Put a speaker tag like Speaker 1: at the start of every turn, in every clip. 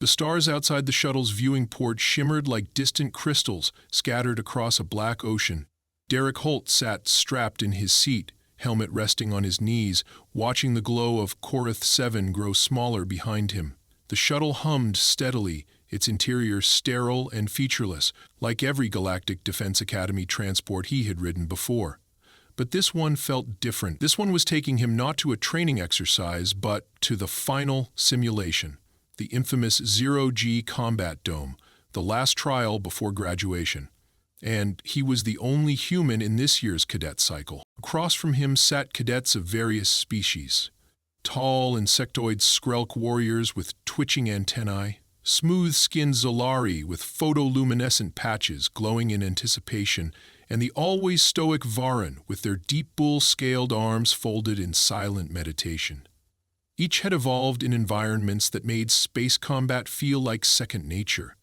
Speaker 1: The stars outside the shuttle's viewing port shimmered like distant crystals scattered across a black ocean. Derek Holt sat strapped in his seat, helmet resting on his knees, watching the glow of Korath 7 grow smaller behind him. The shuttle hummed steadily, its interior sterile and featureless, like every Galactic Defense Academy transport he had ridden before. But this one felt different. This one was taking him not to a training exercise, but to the final simulation. The infamous Zero-G Combat Dome, the last trial before graduation. And he was the only human in this year's cadet cycle. Across from him sat cadets of various species. Tall insectoid Skrelk warriors with twitching antennae, smooth-skinned Zolari with photoluminescent patches glowing in anticipation, and the always stoic Varan with their deep bull-scaled arms folded in silent meditation. Each had evolved in environments that made space combat feel like second nature.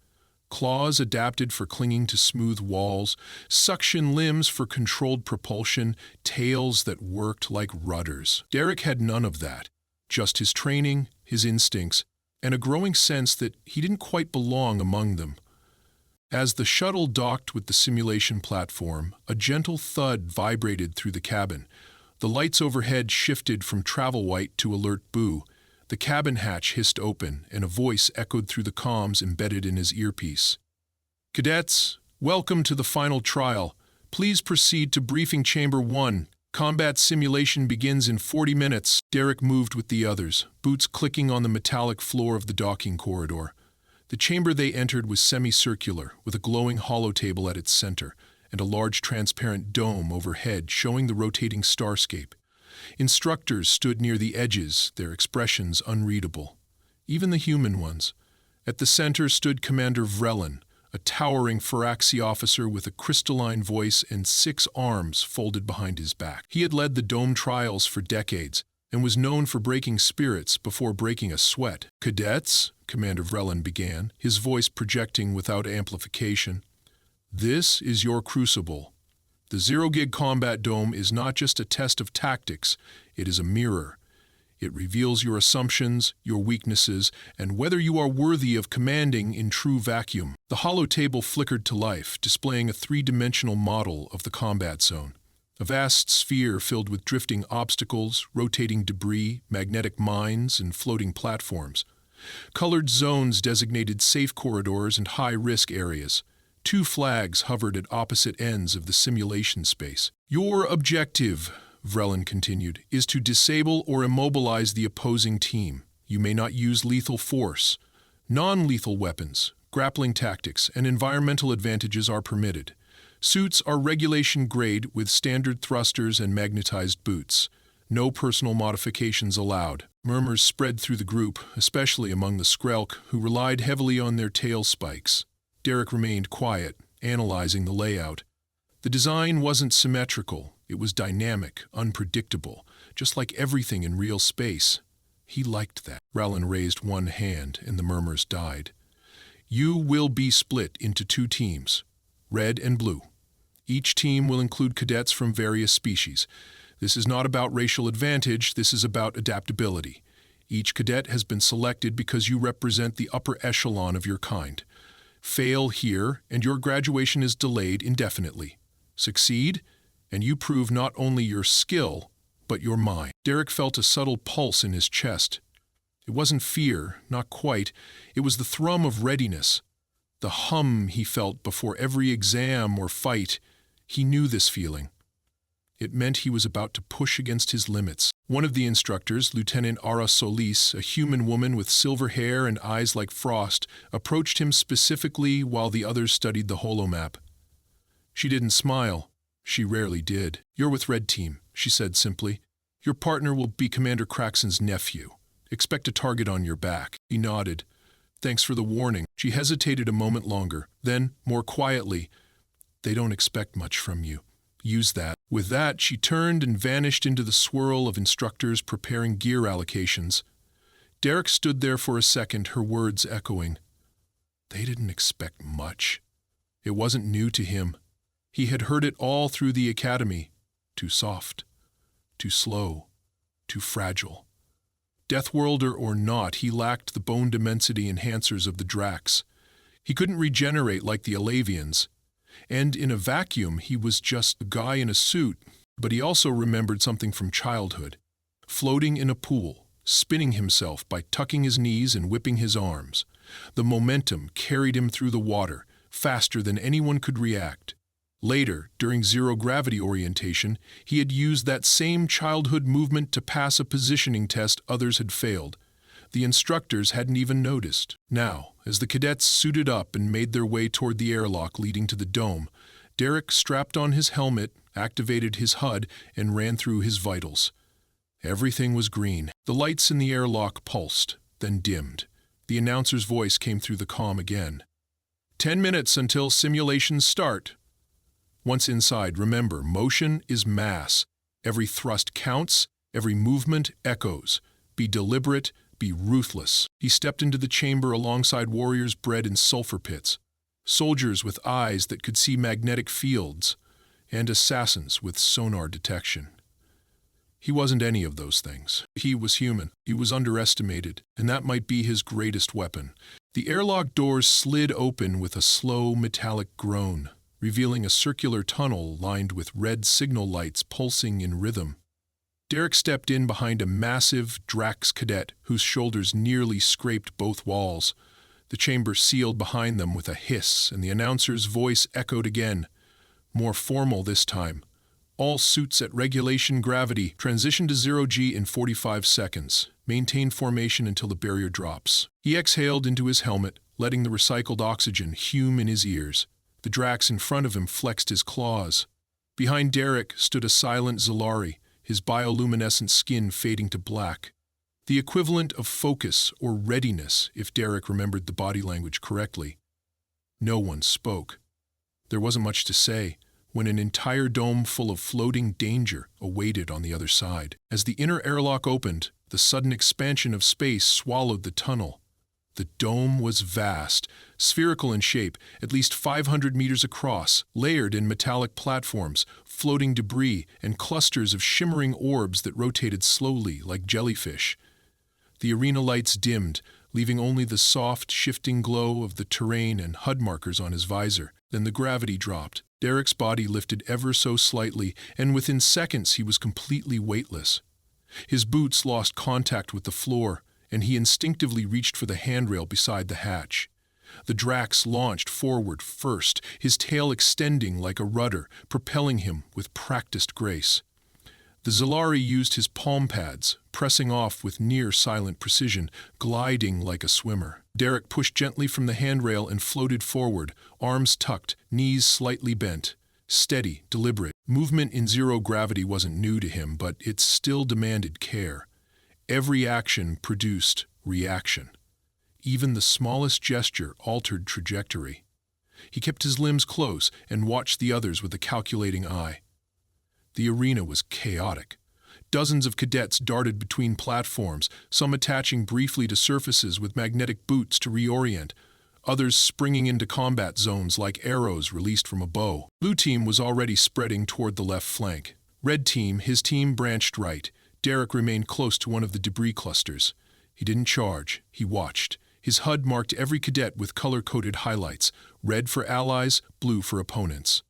Speaker 1: Claws adapted for clinging to smooth walls, suction limbs for controlled propulsion, tails that worked like rudders. Derek had none of that, just his training, his instincts, and a growing sense that he didn't quite belong among them. As the shuttle docked with the simulation platform, a gentle thud vibrated through the cabin. The lights overhead shifted from travel white to alert blue. The cabin hatch hissed open, and a voice echoed through the comms embedded in his earpiece. "Cadets, welcome to the final trial. Please proceed to briefing chamber 1. Combat simulation begins in 40 minutes. Derek moved with the others, boots clicking on the metallic floor of the docking corridor. The chamber they entered was semicircular, with a glowing holotable at its center, and a large transparent dome overhead showing the rotating starscape. Instructors stood near the edges, their expressions unreadable. Even the human ones. At the center stood Commander Vrelin, a towering Faraxi officer with a crystalline voice and 6 arms folded behind his back. He had led the dome trials for decades, and was known for breaking spirits before breaking a sweat. "Cadets," Commander Vrelin began, his voice projecting without amplification, "this is your crucible. The Zero-Gig Combat Dome is not just a test of tactics, it is a mirror. It reveals your assumptions, your weaknesses, and whether you are worthy of commanding in true vacuum." The holotable flickered to life, displaying a 3-dimensional model of the combat zone. A vast sphere filled with drifting obstacles, rotating debris, magnetic mines, and floating platforms. Colored zones designated safe corridors and high-risk areas. 2 flags hovered at opposite ends of the simulation space. "Your objective," Vrelin continued, "is to disable or immobilize the opposing team. You may not use lethal force. Non-lethal weapons, grappling tactics, and environmental advantages are permitted. Suits are regulation grade with standard thrusters and magnetized boots. No personal modifications allowed." Murmurs spread through the group, especially among the Skrelk, who relied heavily on their tail spikes. Derek remained quiet, analyzing the layout. The design wasn't symmetrical. It was dynamic, unpredictable, just like everything in real space. He liked that. Vrelin raised one hand, and the murmurs died. "You will be split into 2 teams, red and blue. Each team will include cadets from various species. This is not about racial advantage, this is about adaptability. Each cadet has been selected because you represent the upper echelon of your kind. Fail here, and your graduation is delayed indefinitely. Succeed, and you prove not only your skill, but your mind." Derek felt a subtle pulse in his chest. It wasn't fear, not quite. It was the thrum of readiness. The hum he felt before every exam or fight. He knew this feeling. It meant he was about to push against his limits. One of the instructors, Lieutenant Ara Solis, a human woman with silver hair and eyes like frost, approached him specifically while the others studied the holomap. She didn't smile. She rarely did. "You're with Red Team," she said simply. "Your partner will be Commander Craxon's nephew. Expect a target on your back." He nodded. "Thanks for the warning." She hesitated a moment longer. Then, more quietly, "They don't expect much from you. Use that." With that, she turned and vanished into the swirl of instructors preparing gear allocations. Derek stood there for a second, her words echoing. They didn't expect much. It wasn't new to him. He had heard it all through the academy. Too soft, too slow, too fragile. Deathworlder or not, he lacked the bone density enhancers of the Drax. He couldn't regenerate like the Alavians. And in a vacuum, he was just a guy in a suit, but he also remembered something from childhood. Floating in a pool, spinning himself by tucking his knees and whipping his arms. The momentum carried him through the water, faster than anyone could react. Later, during zero-gravity orientation, he had used that same childhood movement to pass a positioning test others had failed. The instructors hadn't even noticed. Now, as the cadets suited up and made their way toward the airlock leading to the dome, Derek strapped on his helmet, activated his HUD, and ran through his vitals. Everything was green. The lights in the airlock pulsed, then dimmed. The announcer's voice came through the comm again. 10 minutes until simulations start. Once inside, remember, motion is mass. Every thrust counts, every movement echoes. Be deliberate, be ruthless. He stepped into the chamber alongside warriors bred in sulfur pits, soldiers with eyes that could see magnetic fields, and assassins with sonar detection. He wasn't any of those things. He was human. He was underestimated, and that might be his greatest weapon. The airlock doors slid open with a slow metallic groan, revealing a circular tunnel lined with red signal lights pulsing in rhythm. Derek stepped in behind a massive Drax cadet whose shoulders nearly scraped both walls. The chamber sealed behind them with a hiss, and the announcer's voice echoed again, more formal this time. All suits at regulation gravity. Transition to 0G in 45 seconds. Maintain formation until the barrier drops. He exhaled into his helmet, letting the recycled oxygen hume in his ears. The Drax in front of him flexed his claws. Behind Derek stood a silent Zalari, his bioluminescent skin fading to black. The equivalent of focus or readiness, if Derek remembered the body language correctly. No one spoke. There wasn't much to say, when an entire dome full of floating danger awaited on the other side. As the inner airlock opened, the sudden expansion of space swallowed the tunnel. The dome was vast, spherical in shape, at least 500 meters across, layered in metallic platforms, floating debris, and clusters of shimmering orbs that rotated slowly like jellyfish. The arena lights dimmed, leaving only the soft, shifting glow of the terrain and HUD markers on his visor. Then the gravity dropped. Derek's body lifted ever so slightly, and within seconds he was completely weightless. His boots lost contact with the floor, and he instinctively reached for the handrail beside the hatch. The Drax launched forward first, his tail extending like a rudder, propelling him with practiced grace. The Zalari used his palm pads, pressing off with near-silent precision, gliding like a swimmer. Derek pushed gently from the handrail and floated forward, arms tucked, knees slightly bent. Steady, deliberate. Movement in zero gravity wasn't new to him, but it still demanded care. Every action produced reaction. Even the smallest gesture altered trajectory. He kept his limbs close and watched the others with a calculating eye. The arena was chaotic. Dozens of cadets darted between platforms, some attaching briefly to surfaces with magnetic boots to reorient, others springing into combat zones like arrows released from a bow. Blue team was already spreading toward the left flank. Red team, his team branched right. Derek remained close to one of the debris clusters. He didn't charge, he watched. His HUD marked every cadet with color-coded highlights, red for allies, blue for opponents.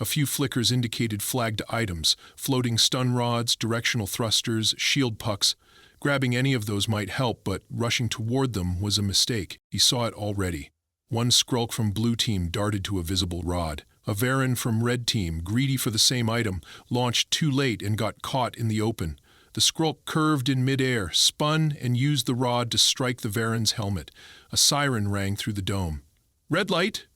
Speaker 1: A few flickers indicated flagged items, floating stun rods, directional thrusters, shield pucks. Grabbing any of those might help, but rushing toward them was a mistake. He saw it already. One Skrulk from Blue Team darted to a visible rod. A Varan from Red Team, greedy for the same item, launched too late and got caught in the open. The Skrulk curved in midair, spun, and used the rod to strike the Varan's helmet. A siren rang through the dome. "Red light!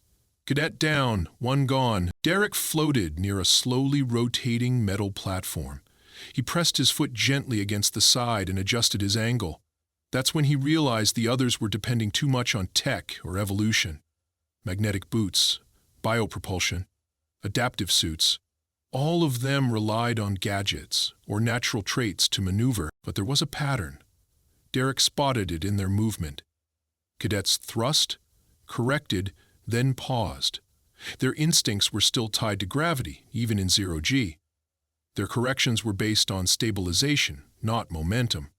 Speaker 1: Cadet down, one gone." Derek floated near a slowly rotating metal platform. He pressed his foot gently against the side and adjusted his angle. That's when he realized the others were depending too much on tech or evolution. Magnetic boots, biopropulsion, adaptive suits. All of them relied on gadgets or natural traits to maneuver, but there was a pattern. Derek spotted it in their movement. Cadets thrust, corrected, then paused. Their instincts were still tied to gravity, even in 0G. Their corrections were based on stabilization, not momentum.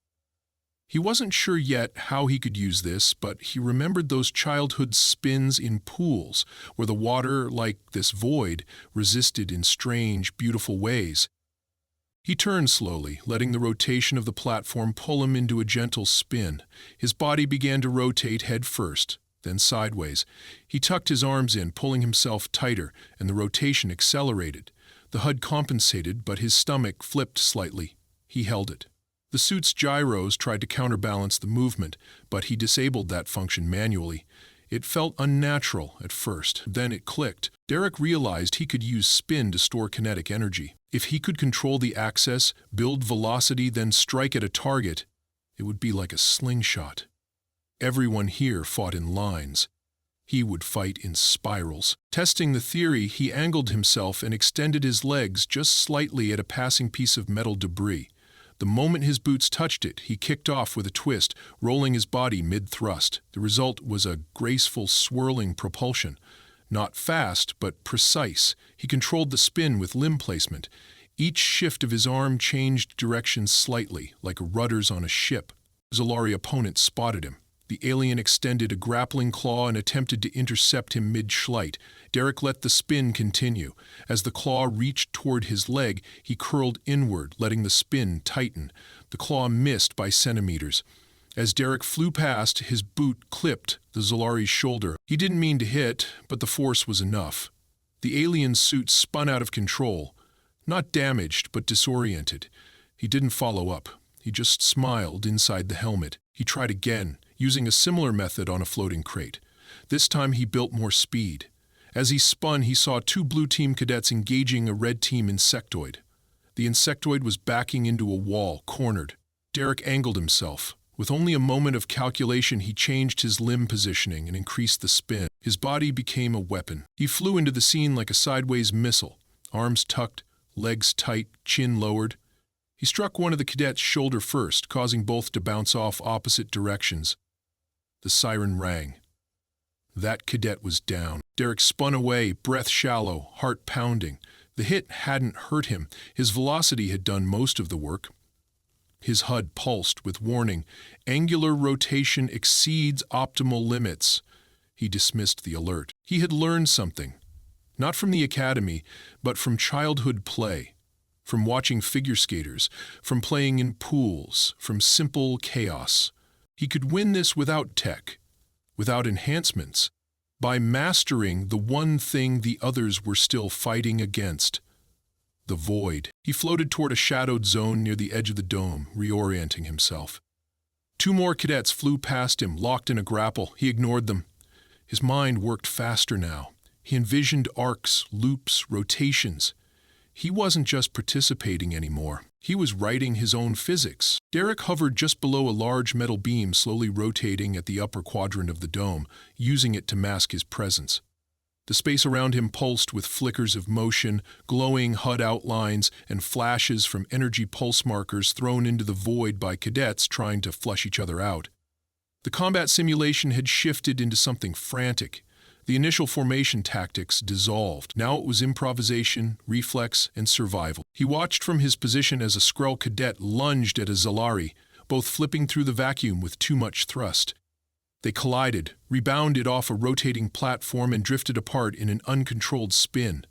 Speaker 1: He wasn't sure yet how he could use this, but he remembered those childhood spins in pools, where the water, like this void, resisted in strange, beautiful ways. He turned slowly, letting the rotation of the platform pull him into a gentle spin. His body began to rotate head first, then sideways. He tucked his arms in, pulling himself tighter, and the rotation accelerated. The HUD compensated, but his stomach flipped slightly. He held it. The suit's gyros tried to counterbalance the movement, but he disabled that function manually. It felt unnatural at first. Then it clicked. Derek realized he could use spin to store kinetic energy. If he could control the axis, build velocity, then strike at a target, it would be like a slingshot. Everyone here fought in lines. He would fight in spirals. Testing the theory, he angled himself and extended his legs just slightly at a passing piece of metal debris. The moment his boots touched it, he kicked off with a twist, rolling his body mid-thrust. The result was a graceful, swirling propulsion. Not fast, but precise. He controlled the spin with limb placement. Each shift of his arm changed direction slightly, like rudders on a ship. Zolari opponent spotted him. The alien extended a grappling claw and attempted to intercept him mid-schlight. Derek let the spin continue. As the claw reached toward his leg, he curled inward, letting the spin tighten. The claw missed by centimeters. As Derek flew past, his boot clipped the Zolari's shoulder. He didn't mean to hit, but the force was enough. The alien's suit spun out of control. Not damaged, but disoriented. He didn't follow up. He just smiled inside the helmet. He tried again, using a similar method on a floating crate. This time he built more speed. As he spun, he saw two blue team cadets engaging a red team insectoid. The insectoid was backing into a wall, cornered. Derek angled himself. With only a moment of calculation, he changed his limb positioning and increased the spin. His body became a weapon. He flew into the scene like a sideways missile, arms tucked, legs tight, chin lowered. He struck one of the cadets' shoulder first, causing both to bounce off opposite directions. The siren rang. That cadet was down. Derek spun away, breath shallow, heart pounding. The hit hadn't hurt him. His velocity had done most of the work. His HUD pulsed with warning. Angular rotation exceeds optimal limits. He dismissed the alert. He had learned something. Not from the academy, but from childhood play. From watching figure skaters, from playing in pools, from simple chaos. He could win this without tech, without enhancements, by mastering the one thing the others were still fighting against. The void. He floated toward a shadowed zone near the edge of the dome, reorienting himself. Two more cadets flew past him, locked in a grapple. He ignored them. His mind worked faster now. He envisioned arcs, loops, rotations. He wasn't just participating anymore. He was writing his own physics. Derek hovered just below a large metal beam slowly rotating at the upper quadrant of the dome, using it to mask his presence. The space around him pulsed with flickers of motion, glowing HUD outlines, and flashes from energy pulse markers thrown into the void by cadets trying to flush each other out. The combat simulation had shifted into something frantic. The initial formation tactics dissolved. Now it was improvisation, reflex, and survival. He watched from his position as a Skrull cadet lunged at a Zolari, both flipping through the vacuum with too much thrust. They collided, rebounded off a rotating platform, and drifted apart in an uncontrolled spin.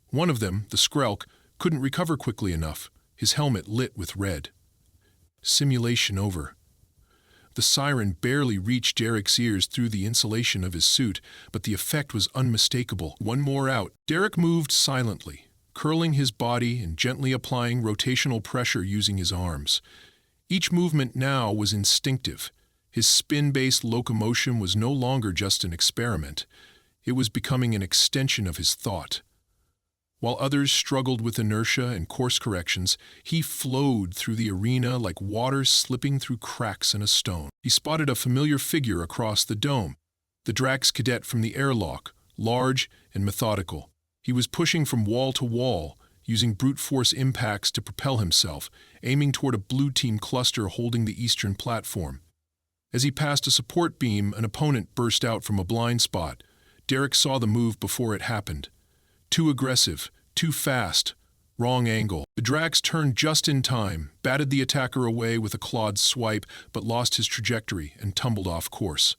Speaker 1: One of them, the Skrull, couldn't recover quickly enough. His helmet lit with red. Simulation over. The siren barely reached Derek's ears through the insulation of his suit, but the effect was unmistakable. One more out. Derek moved silently, curling his body and gently applying rotational pressure using his arms. Each movement now was instinctive. His spin-based locomotion was no longer just an experiment. It was becoming an extension of his thought. While others struggled with inertia and course corrections, he flowed through the arena like water slipping through cracks in a stone. He spotted a familiar figure across the dome, the Drax cadet from the airlock, large and methodical. He was pushing from wall to wall, using brute force impacts to propel himself, aiming toward a blue team cluster holding the eastern platform. As he passed a support beam, an opponent burst out from a blind spot. Derek saw the move before it happened. Too aggressive, too fast, Wrong angle. The Drax turned just in time, batted the attacker away with a clawed swipe, but lost his trajectory and tumbled off course.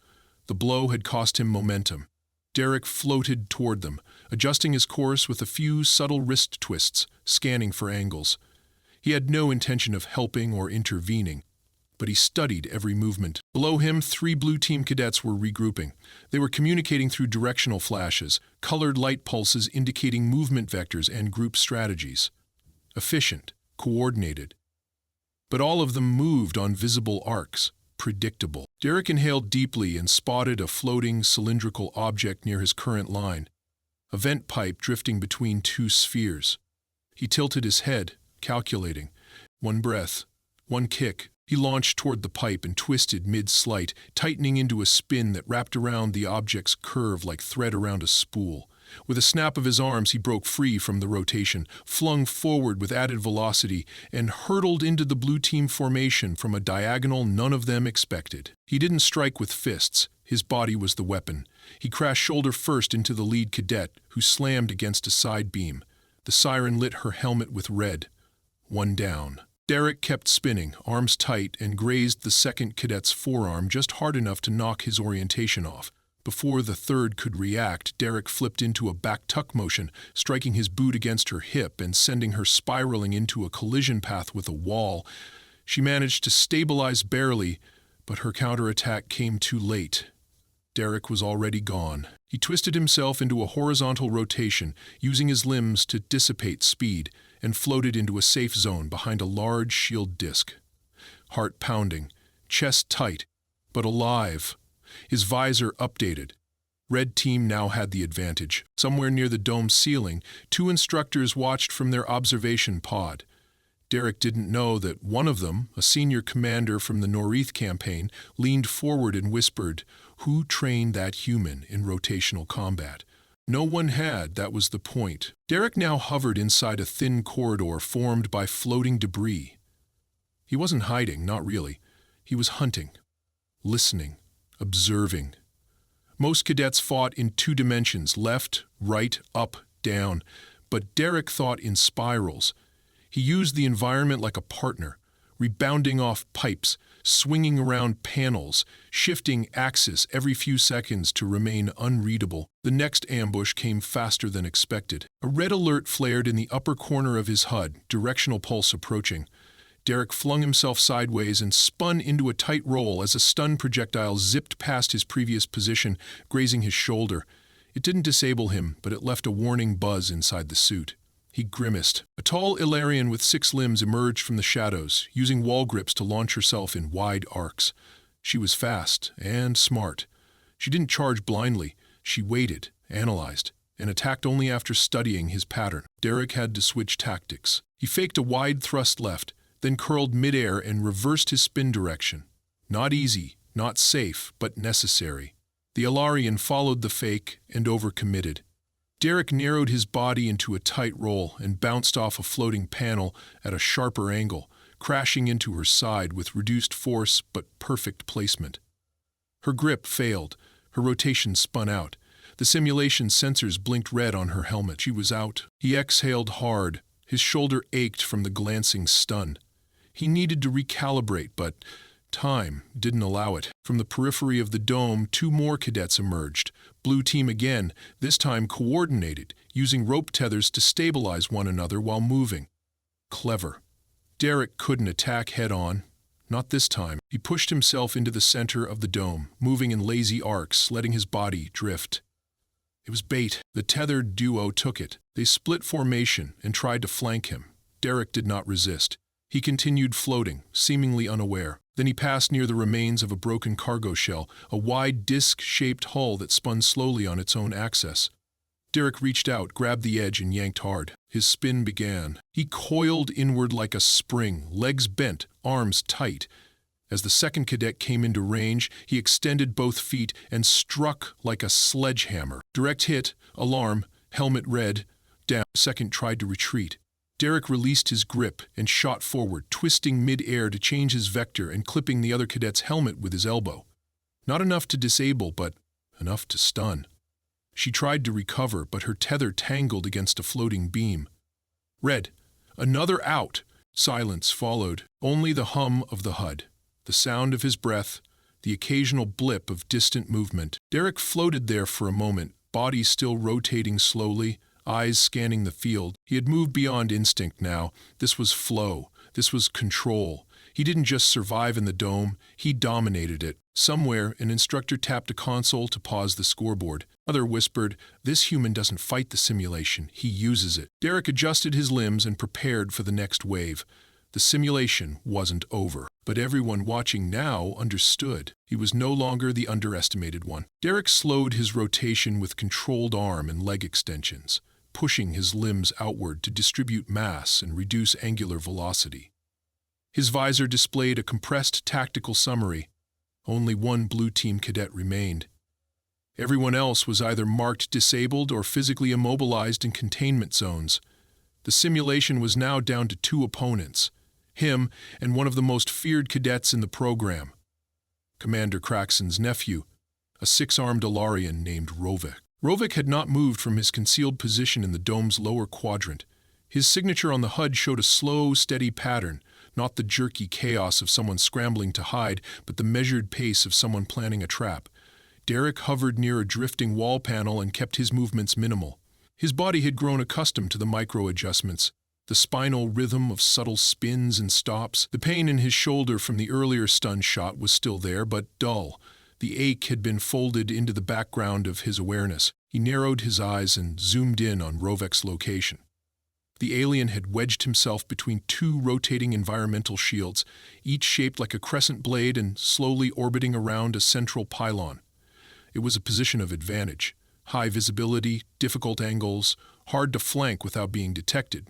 Speaker 1: The blow had cost him momentum. Derek floated toward them, adjusting his course with a few subtle wrist twists, scanning for angles. He had no intention of helping or intervening, but he studied every movement. Below him, 3 blue team cadets were regrouping. They were communicating through directional flashes, colored light pulses indicating movement vectors and group strategies. Efficient, coordinated. But all of them moved on visible arcs, predictable. Derek inhaled deeply and spotted a floating, cylindrical object near his current line, a vent pipe drifting between 2 spheres. He tilted his head, calculating. 1 breath, 1 kick. He launched toward the pipe and twisted mid-slight, tightening into a spin that wrapped around the object's curve like thread around a spool. With a snap of his arms, he broke free from the rotation, flung forward with added velocity, and hurtled into the blue team formation from a diagonal none of them expected. He didn't strike with fists. His body was the weapon. He crashed shoulder first into the lead cadet, who slammed against a side beam. The siren lit her helmet with red. 1 down. Derek kept spinning, arms tight, and grazed the second cadet's forearm just hard enough to knock his orientation off. Before the third could react, Derek flipped into a back tuck motion, striking his boot against her hip and sending her spiraling into a collision path with a wall. She managed to stabilize barely, but her counterattack came too late. Derek was already gone. He twisted himself into a horizontal rotation, using his limbs to dissipate speed, and floated into a safe zone behind a large shield disc. Heart pounding, chest tight, but alive. His visor updated. Red team now had the advantage. Somewhere near the dome's ceiling, 2 instructors watched from their observation pod. Derek didn't know that one of them, a senior commander from the Norith campaign, leaned forward and whispered, "Who trained that human in rotational combat?" No one had, that was the point. Derek now hovered inside a thin corridor formed by floating debris. He wasn't hiding, not really. He was hunting, listening, observing. Most cadets fought in 2 dimensions, left, right, up, down. But Derek thought in spirals. He used the environment like a partner, rebounding off pipes, swinging around panels, shifting axis every few seconds to remain unreadable. The next ambush came faster than expected. A red alert flared in the upper corner of his HUD, directional pulse approaching. Derek flung himself sideways and spun into a tight roll as a stun projectile zipped past his previous position, grazing his shoulder. It didn't disable him, but it left a warning buzz inside the suit. He grimaced. A tall Illyrian with 6 limbs emerged from the shadows, using wall grips to launch herself in wide arcs. She was fast and smart. She didn't charge blindly. She waited, analyzed, and attacked only after studying his pattern. Derek had to switch tactics. He faked a wide thrust left, then curled midair and reversed his spin direction. Not easy, not safe, but necessary. The Illyrian followed the fake and overcommitted. Derek narrowed his body into a tight roll and bounced off a floating panel at a sharper angle, crashing into her side with reduced force but perfect placement. Her grip failed. Her rotation spun out. The simulation sensors blinked red on her helmet. She was out. He exhaled hard. His shoulder ached from the glancing stun. He needed to recalibrate, but time didn't allow it. From the periphery of the dome, 2 more cadets emerged. Blue team again, this time coordinated, using rope tethers to stabilize one another while moving. Clever. Derek couldn't attack head-on. Not this time. He pushed himself into the center of the dome, moving in lazy arcs, letting his body drift. It was bait. The tethered duo took it. They split formation and tried to flank him. Derek did not resist. He continued floating, seemingly unaware. Then he passed near the remains of a broken cargo shell, a wide disc-shaped hull that spun slowly on its own axis. Derek reached out, grabbed the edge, and yanked hard. His spin began. He coiled inward like a spring, legs bent, arms tight. As the second cadet came into range, he extended both feet and struck like a sledgehammer. Direct hit, alarm, helmet red, down. Second tried to retreat. Derek released his grip and shot forward, twisting mid-air to change his vector and clipping the other cadet's helmet with his elbow. Not enough to disable, but enough to stun. She tried to recover, but her tether tangled against a floating beam. Red, Another out! Silence followed, only the hum of the HUD, the sound of his breath, the occasional blip of distant movement. Derek floated there for a moment, body still rotating slowly, eyes scanning the field. He had moved beyond instinct now. This was flow. This was control. He didn't just survive in the dome, he dominated it. Somewhere, an instructor tapped a console to pause the scoreboard. Another whispered, "This human doesn't fight the simulation, he uses it." Derek adjusted his limbs and prepared for the next wave. The simulation wasn't over. But everyone watching now understood. He was no longer the underestimated one. Derek slowed his rotation with controlled arm and leg extensions, pushing his limbs outward to distribute mass and reduce angular velocity. His visor displayed a compressed tactical summary. Only one blue team cadet remained. Everyone else was either marked disabled or physically immobilized in containment zones. The simulation was now down to two opponents, him and one of the most feared cadets in the program, Commander Craxon's nephew, a six-armed Alarian named Rovek. Rovek had not moved from his concealed position in the dome's lower quadrant. His signature on the HUD showed a slow, steady pattern, not the jerky chaos of someone scrambling to hide, but the measured pace of someone planning a trap. Derek hovered near a drifting wall panel and kept his movements minimal. His body had grown accustomed to the micro-adjustments, the spinal rhythm of subtle spins and stops. The pain in his shoulder from the earlier stun shot was still there, but dull. The ache had been folded into the background of his awareness. He narrowed his eyes and zoomed in on Rovek's location. The alien had wedged himself between two rotating environmental shields, each shaped like a crescent blade and slowly orbiting around a central pylon. It was a position of advantage. High visibility, difficult angles, hard to flank without being detected.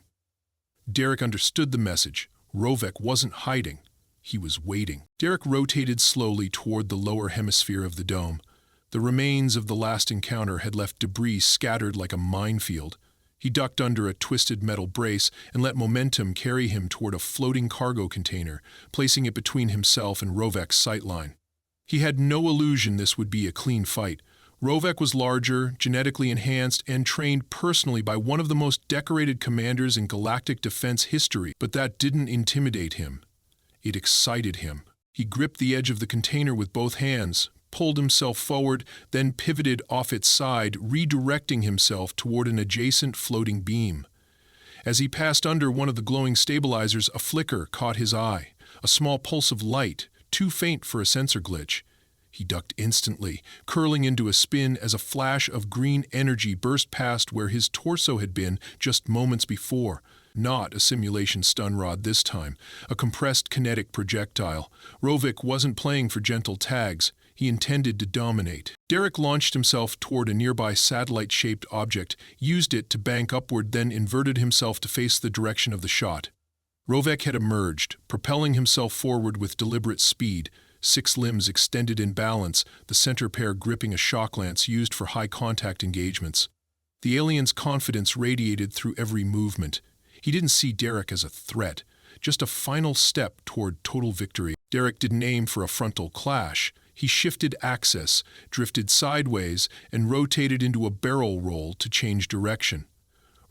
Speaker 1: Derek understood the message. Rovek wasn't hiding. He was waiting. Derek rotated slowly toward the lower hemisphere of the dome. The remains of the last encounter had left debris scattered like a minefield. He ducked under a twisted metal brace and let momentum carry him toward a floating cargo container, placing it between himself and Rovek's sightline. He had no illusion this would be a clean fight. Rovek was larger, genetically enhanced, and trained personally by one of the most decorated commanders in galactic defense history, but that didn't intimidate him. It excited him. He gripped the edge of the container with both hands, pulled himself forward, then pivoted off its side, redirecting himself toward an adjacent floating beam. As he passed under one of the glowing stabilizers, a flicker caught his eye, a small pulse of light, too faint for a sensor glitch. He ducked instantly, curling into a spin as a flash of green energy burst past where his torso had been just moments before. Not a simulation stun rod this time, a compressed kinetic projectile. Rovek wasn't playing for gentle tags. He intended to dominate. Derek launched himself toward a nearby satellite-shaped object, used it to bank upward, then inverted himself to face the direction of the shot. Rovek had emerged, propelling himself forward with deliberate speed, six limbs extended in balance, the center pair gripping a shock lance used for high-contact engagements. The alien's confidence radiated through every movement. He didn't see Derek as a threat, just a final step toward total victory. Derek didn't aim for a frontal clash. He shifted axis, drifted sideways, and rotated into a barrel roll to change direction.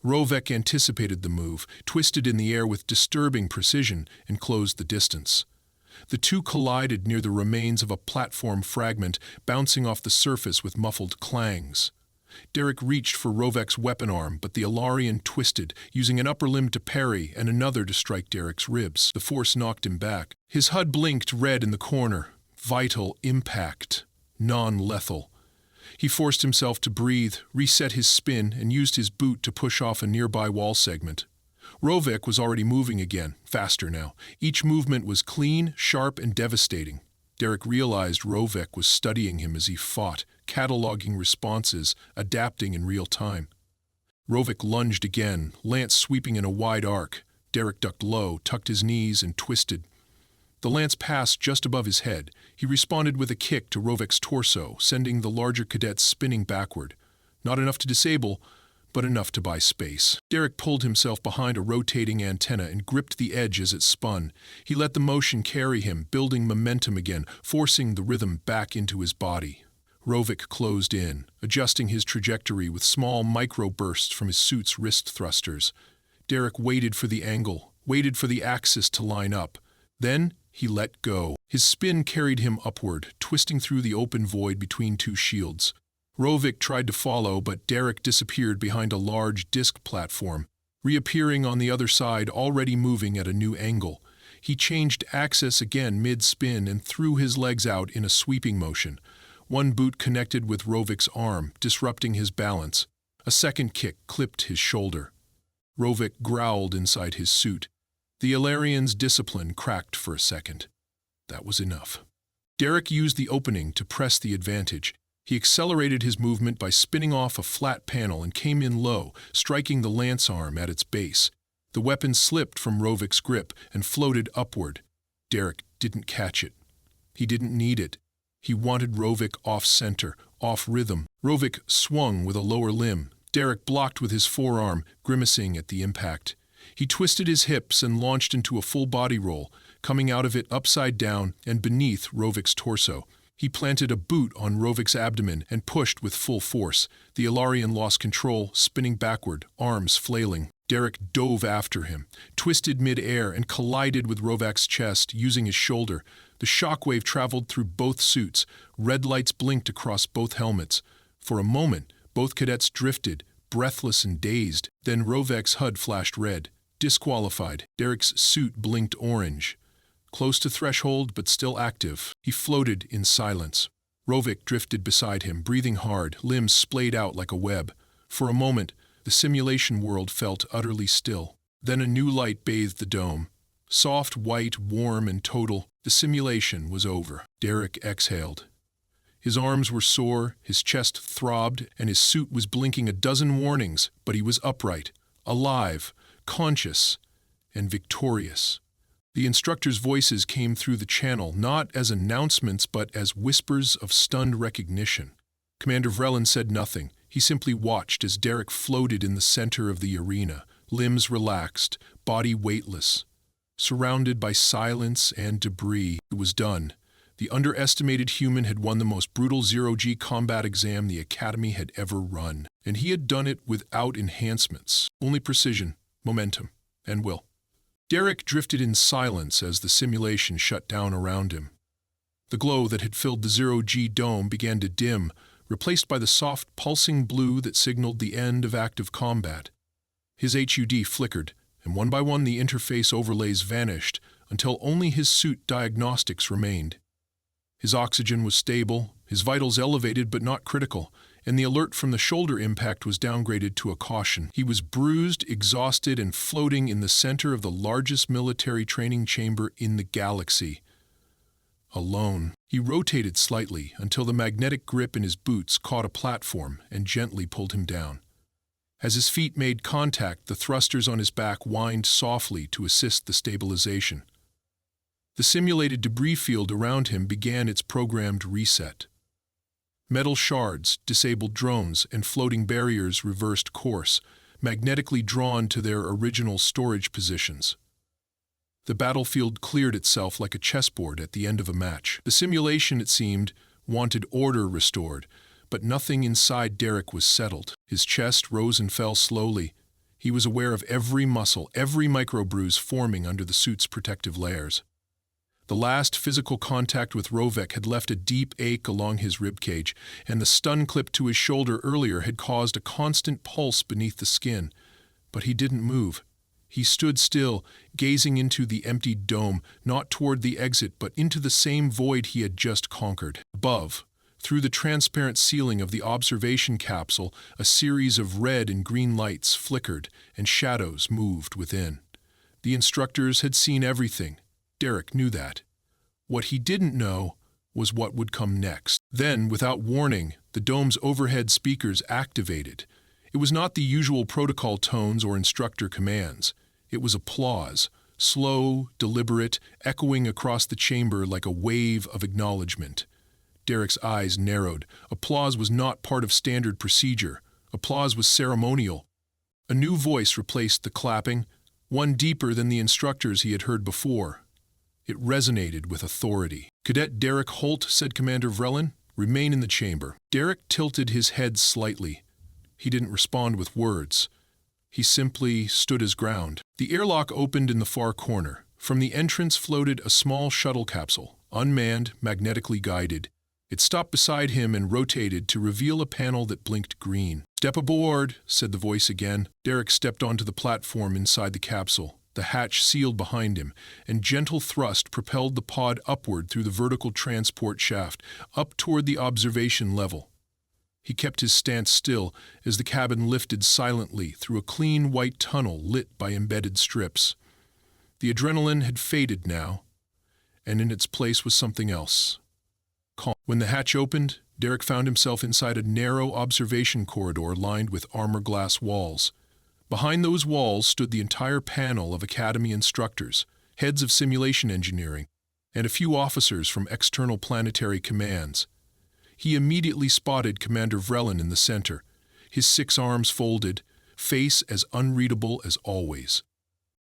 Speaker 1: Rovek anticipated the move, twisted in the air with disturbing precision, and closed the distance. The two collided near the remains of a platform fragment, bouncing off the surface with muffled clangs. Derek reached for Rovek's weapon arm, but the Alarian twisted, using an upper limb to parry and another to strike Derek's ribs. The force knocked him back. His HUD blinked red in the corner. Vital impact. Non-lethal. He forced himself to breathe, reset his spin, and used his boot to push off a nearby wall segment. Rovek was already moving again, faster now. Each movement was clean, sharp, and devastating. Derek realized Rovek was studying him as he fought, cataloging responses, adapting in real time. Rovek lunged again, lance sweeping in a wide arc. Derek ducked low, tucked his knees, and twisted. The lance passed just above his head. He responded with a kick to Rovek's torso, sending the larger cadet spinning backward. Not enough to disable, but enough to buy space. Derek pulled himself behind a rotating antenna and gripped the edge as it spun. He let the motion carry him, building momentum again, forcing the rhythm back into his body. Rovek closed in, adjusting his trajectory with small micro-bursts from his suit's wrist thrusters. Derek waited for the angle, waited for the axis to line up. Then he let go. His spin carried him upward, twisting through the open void between two shields. Rovik tried to follow, but Derek disappeared behind a large disc platform, reappearing on the other side, already moving at a new angle. He changed axis again mid-spin and threw his legs out in a sweeping motion. One boot connected with Rovik's arm, disrupting his balance. A second kick clipped his shoulder. Rovik growled inside his suit. The Ilarian's discipline cracked for a second. That was enough. Derek used the opening to press the advantage. He accelerated his movement by spinning off a flat panel and came in low, striking the lance arm at its base. The weapon slipped from Rovik's grip and floated upward. Derek didn't catch it. He didn't need it. He wanted Rovik off-center, off-rhythm. Rovik swung with a lower limb. Derek blocked with his forearm, grimacing at the impact. He twisted his hips and launched into a full body roll, coming out of it upside down and beneath Rovik's torso. He planted a boot on Rovik's abdomen and pushed with full force. The Ilarian lost control, spinning backward, arms flailing. Derek dove after him, twisted mid-air and collided with Rovik's chest using his shoulder. The shockwave traveled through both suits. Red lights blinked across both helmets. For a moment, both cadets drifted, breathless and dazed. Then Rovik's HUD flashed red. Disqualified. Derek's suit blinked orange. Close to threshold, but still active. He floated in silence. Rovik drifted beside him, breathing hard, limbs splayed out like a web. For a moment, the simulation world felt utterly still. Then a new light bathed the dome. Soft, white, warm, and total. The simulation was over. Derek exhaled. His arms were sore, his chest throbbed, and his suit was blinking a dozen warnings, but he was upright, alive, conscious, and victorious. The instructors' voices came through the channel, not as announcements but as whispers of stunned recognition. Commander Vrelin said nothing. He simply watched as Derek floated in the center of the arena, limbs relaxed, body weightless. Surrounded by silence and debris, it was done. The underestimated human had won the most brutal zero-G combat exam the Academy had ever run. And he had done it without enhancements, only precision, momentum, and will. Derek drifted in silence as the simulation shut down around him. The glow that had filled the zero-G dome began to dim, replaced by the soft, pulsing blue that signaled the end of active combat. His HUD flickered, and one by one the interface overlays vanished until only his suit diagnostics remained. His oxygen was stable, his vitals elevated but not critical, and the alert from the shoulder impact was downgraded to a caution. He was bruised, exhausted, and floating in the center of the largest military training chamber in the galaxy. Alone. He rotated slightly until the magnetic grip in his boots caught a platform and gently pulled him down. As his feet made contact, the thrusters on his back whined softly to assist the stabilization. The simulated debris field around him began its programmed reset. Metal shards, disabled drones, and floating barriers reversed course, magnetically drawn to their original storage positions. The battlefield cleared itself like a chessboard at the end of a match. The simulation, it seemed, wanted order restored, but nothing inside Derek was settled. His chest rose and fell slowly. He was aware of every muscle, every microbruise forming under the suit's protective layers. The last physical contact with Rovik had left a deep ache along his ribcage, and the stun clip to his shoulder earlier had caused a constant pulse beneath the skin. But he didn't move. He stood still, gazing into the emptied dome, not toward the exit, but into the same void he had just conquered. Above, through the transparent ceiling of the observation capsule, a series of red and green lights flickered, and shadows moved within. The instructors had seen everything. Derek knew that. What he didn't know was what would come next. Then, without warning, the dome's overhead speakers activated. It was not the usual protocol tones or instructor commands. It was applause, slow, deliberate, echoing across the chamber like a wave of acknowledgement. Derek's eyes narrowed. Applause was not part of standard procedure. Applause was ceremonial. A new voice replaced the clapping, one deeper than the instructors he had heard before. It resonated with authority. "Cadet Derek Holt," said Commander Vrelin, "remain in the chamber." Derek tilted his head slightly. He didn't respond with words. He simply stood his ground. The airlock opened in the far corner. From the entrance floated a small shuttle capsule, unmanned, magnetically guided. It stopped beside him and rotated to reveal a panel that blinked green. "Step aboard," said the voice again. Derek stepped onto the platform inside the capsule. The hatch sealed behind him, and gentle thrust propelled the pod upward through the vertical transport shaft, up toward the observation level. He kept his stance still as the cabin lifted silently through a clean white tunnel lit by embedded strips. The adrenaline had faded now, and in its place was something else. Calm. When the hatch opened, Derek found himself inside a narrow observation corridor lined with armor glass walls. Behind those walls stood the entire panel of Academy instructors, heads of simulation engineering, and a few officers from external planetary commands. He immediately spotted Commander Vrelin in the center, his 6 arms folded, face as unreadable as always.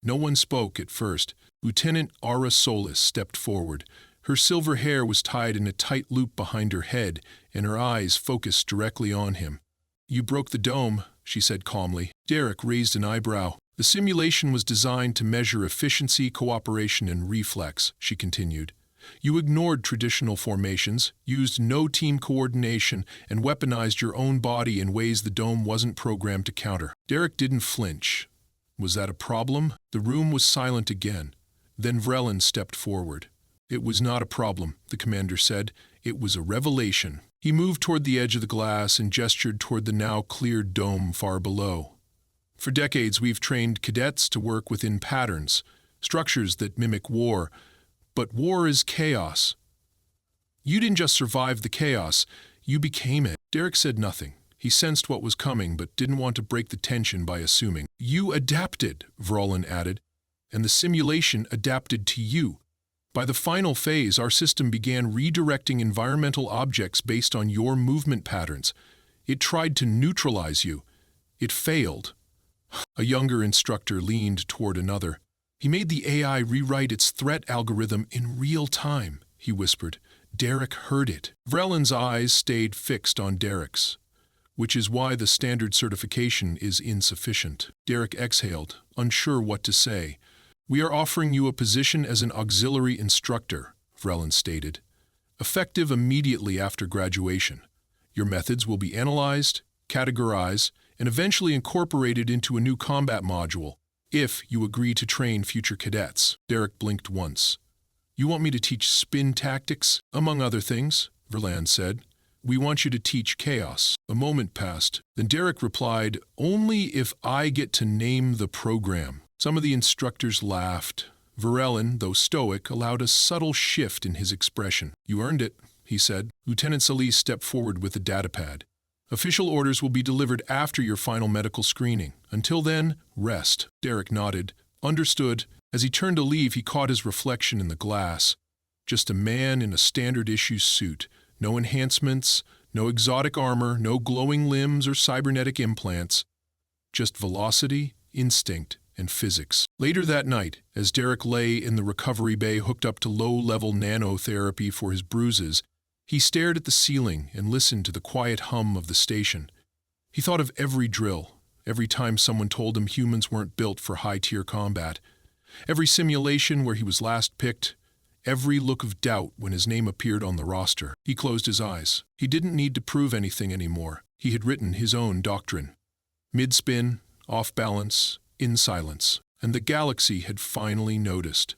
Speaker 1: No one spoke at first. Lieutenant Ara Solis stepped forward. Her silver hair was tied in a tight loop behind her head, and her eyes focused directly on him. "You broke the dome," she said calmly. Derek raised an eyebrow. "The simulation was designed to measure efficiency, cooperation, and reflex," she continued. "You ignored traditional formations, used no team coordination, and weaponized your own body in ways the dome wasn't programmed to counter." Derek didn't flinch. Was that a problem? The room was silent again. Then Vrelin stepped forward. "It was not a problem," the commander said. "It was a revelation." He moved toward the edge of the glass and gestured toward the now cleared dome far below. "For decades we've trained cadets to work within patterns, structures that mimic war. But war is chaos. You didn't just survive the chaos, you became it." Derek said nothing. He sensed what was coming, but didn't want to break the tension by assuming. "You adapted," Vrolin added, "and the simulation adapted to you. By the final phase, our system began redirecting environmental objects based on your movement patterns. It tried to neutralize you. It failed." A younger instructor leaned toward another. "He made the AI rewrite its threat algorithm in real time," he whispered. Derek heard it. Vrelin's eyes stayed fixed on Derek's, which is why the standard certification is insufficient. Derek exhaled, unsure what to say. "We are offering you a position as an auxiliary instructor," Vrelin stated, "effective immediately after graduation. Your methods will be analyzed, categorized, and eventually incorporated into a new combat module, if you agree to train future cadets." Derek blinked once. "You want me to teach spin tactics, among other things?" Vrelin said. "We want you to teach chaos." A moment passed. Then Derek replied, "Only if I get to name the program." Some of the instructors laughed. Vrelin, though stoic, allowed a subtle shift in his expression. "You earned it," he said. Lieutenant Solis stepped forward with a datapad. "Official orders will be delivered after your final medical screening. Until then, rest." Derek nodded. "Understood." As he turned to leave, he caught his reflection in the glass. Just a man in a standard-issue suit. No enhancements, no exotic armor, no glowing limbs or cybernetic implants. Just velocity, instinct, and physics. Later that night, as Derek lay in the recovery bay hooked up to low-level nanotherapy for his bruises, he stared at the ceiling and listened to the quiet hum of the station. He thought of every drill, every time someone told him humans weren't built for high-tier combat, every simulation where he was last picked, every look of doubt when his name appeared on the roster. He closed his eyes. He didn't need to prove anything anymore. He had written his own doctrine. Mid-spin, off balance, in silence. And the galaxy had finally noticed.